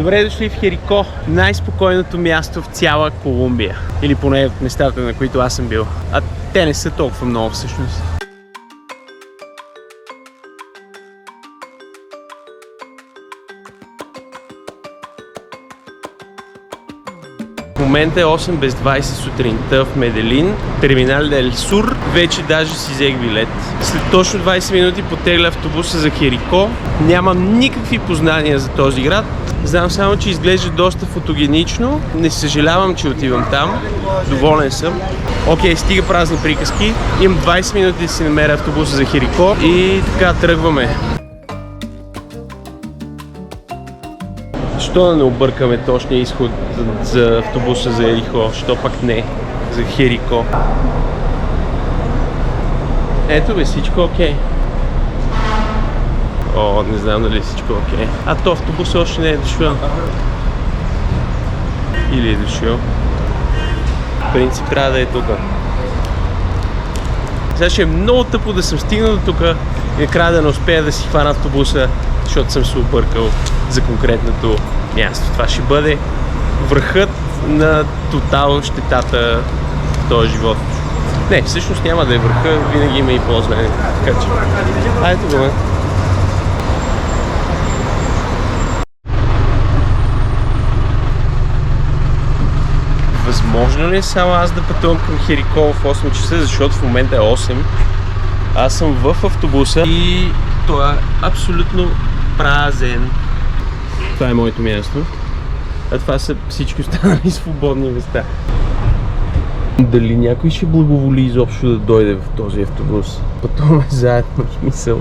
Добре дошли в Херико, най-спокойното място в цяла Колумбия. Или поне от местата, на които аз съм бил. А те не са толкова много всъщност. В момента е 8 без 20 сутринта в Меделин, терминал Дель Сур. Вече даже си взех билет. След точно 20 минути потегля автобуса за Херико. Нямам никакви познания за този град. Знам само, че изглежда доста фотогенично. Не съжалявам, че отивам там. Доволен съм. Окей, стига празни приказки. Имам 20 минути да си намеря автобуса за Херико и така тръгваме. Що да не объркаме точния изход за автобуса за Ерихо? Що пак не? За Херико. Ето бе, всичко окей. О, не знам дали всичко окей. А то автобус още не е дошъл. Или е дошъл. В принцип трябва да е тук. Сега ще е много тъпо да съм стигнал до тук и накрая да не успея да си хвана автобуса, защото съм се объркал за конкретното място. Това ще бъде върхът на тотал щетата в този живот. Не, всъщност няма да е върха, винаги има и по-зле. Така че, айде го, бе. Възможно ли е само аз да пътувам към Херико в 8 часа, защото в момента е 8. Аз съм в автобуса и той е абсолютно празен. Това е моето място. А това са всички останали свободни места. Дали някой ще благоволи изобщо да дойде в този автобус? Пътуваме заедно, в смисъл.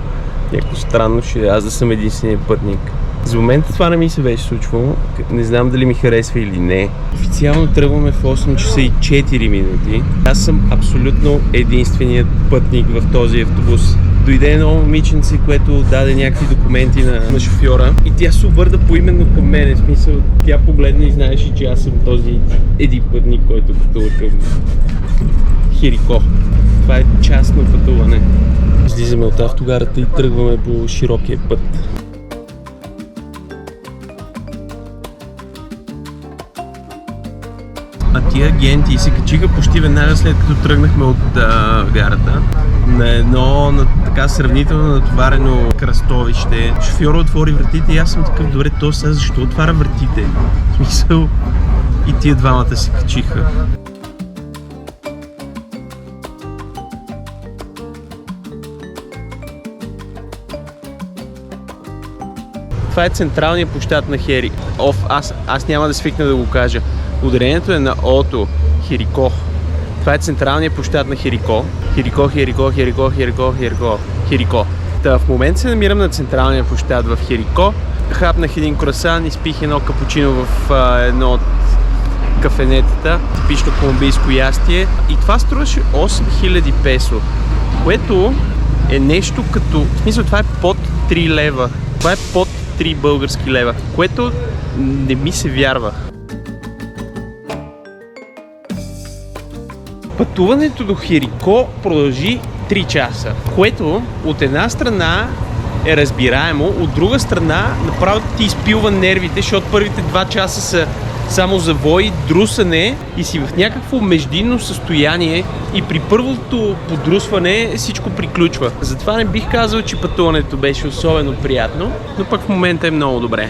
Някакво странно ще е аз да съм единственият пътник. За момента това не ми се беше случвало. Не знам дали ми харесва или не. Официално тръгваме в 8 часа и 4 минути. Аз съм абсолютно единственият пътник в този автобус. Дойде едно момиченце, което даде някакви документи на шофьора и тя се обърна поименно към мене. В смисъл, тя погледна и знаеше, че аз съм този един пътник, който пътува към Херико. Това е частно пътуване. Слизаме от автогарата и тръгваме по широкия път. А тия агенти се качиха почти веднага след като тръгнахме от гарата на едно така сравнително натоварено кръстовище. Шофьора отвори вратите и аз съм такъв, добре, то сега защо отваря вратите? В смисъл, и тия двамата се качиха. Това е централният площад на Хери. Аз няма да свикна да го кажа. Ударението е на Ото, Херико. Това е централният площад на Херико. Херико. Та, в момента се намирам на централния площад в Херико. Хапнах един круасан, изпих едно капучино в едно от кафенетата. Типично колумбийско ястие. И това струваше 8000 песо. Което е нещо като... В смисъл, това е под 3 лева. Това е под 3 български лева. Което не ми се вярва. Пътуването до Херико продължи 3 часа, което от една страна е разбираемо, от друга страна направо ти изпилва нервите, защото първите 2 часа са само завой, друсане и си в някакво междинно състояние и при първото подрусване всичко приключва. Затова не бих казал, че пътуването беше особено приятно, но пък в момента е много добре.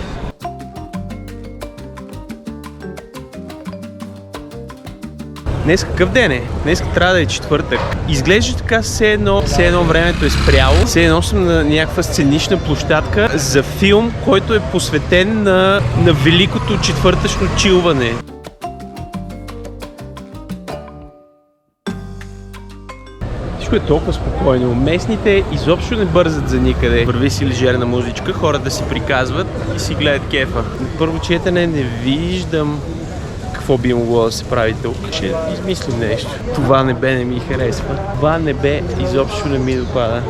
Днес какъв ден е? Днес трябва да е четвъртък. Изглежда така все едно времето е спряло. Все едно съм на някаква сценична площадка за филм, който е посветен на великото четвъртъчно чилване. Всичко е толкова спокойно. Местните изобщо не бързат за никъде. Върви си лежерна музичка, хората си приказват и си гледат кефа. На първо четене не виждам какво би могло да се прави тук. Ще измислим нещо. Това небе не ми харесва. Това небе изобщо не ми допада.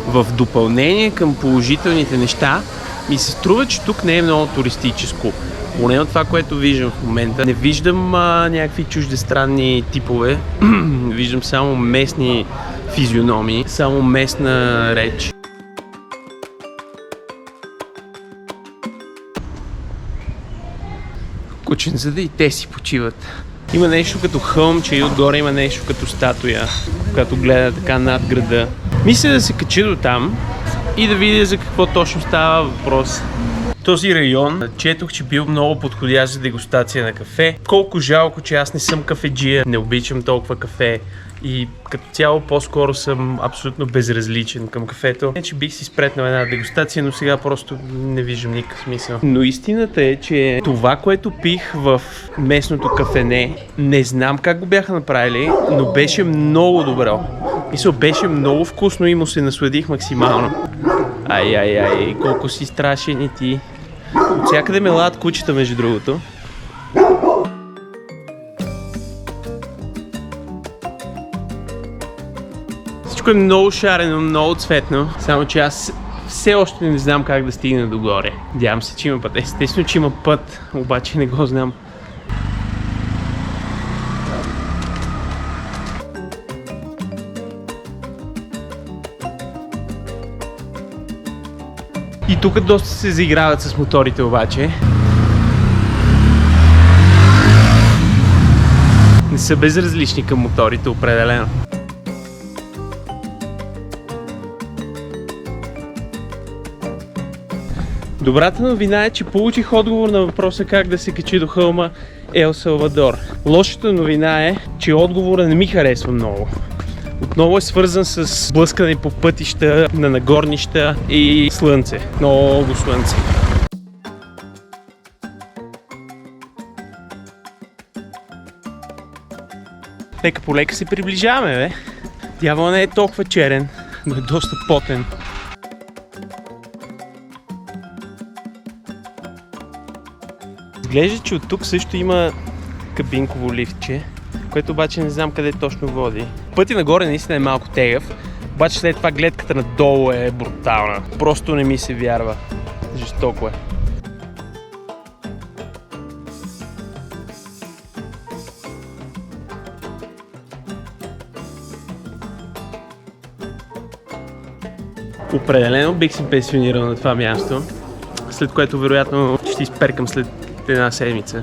В допълнение към положителните неща, ми се струва, че тук не е много туристическо. Поне от това, което виждам в момента. Не виждам някакви чуждестранни типове. Виждам само местни физиономии, само местна реч. кученцата и те си почиват. Има нещо като хълмче и отгоре има нещо като статуя, която гледа така над града. Мисля да се качи до там и да видя за какво точно става въпрос. Този район четох, че бил много подходящ за дегустация на кафе. Колко жалко, че аз не съм кафеджия, не обичам толкова кафе и като цяло по-скоро съм абсолютно безразличен към кафето. Не, че бих си спретнал една дегустация, но сега просто не виждам никакъв смисъл. Но истината е, че това, което пих в местното кафене, не знам как го бяха направили, но беше много добро. Мисля, беше много вкусно и му се насладих максимално. Ай, колко си страшен и ти. От всякъде ме ладят кучета, между другото. Всичко е много шарено, много цветно, само че аз все още не знам как да стигна догоре. Надявам се, че има път. Естествено, че има път, обаче не го знам. И тук доста се заиграват с моторите обаче. Не са безразлични към моторите, определено. Добрата новина е, че получих отговор на въпроса как да се качи до хълма Ел Салвадор. Лошата новина е, че отговорът не ми харесва много. Отново е свързан с блъскане по пътища, на нагорнища и слънце. Много слънце. Лека по лека се приближаваме, бе. Дявол не е толкова черен, но е доста потен. Изглежда, че от тук също има кабинково лифтче, което обаче не знам къде точно води. Пътя нагоре наистина е малко тегъв, обаче след това гледката надолу е брутална. Просто не ми се вярва. Жестоко е. Определено бих се пенсионирал на това място, след което вероятно ще изперкам след една седмица.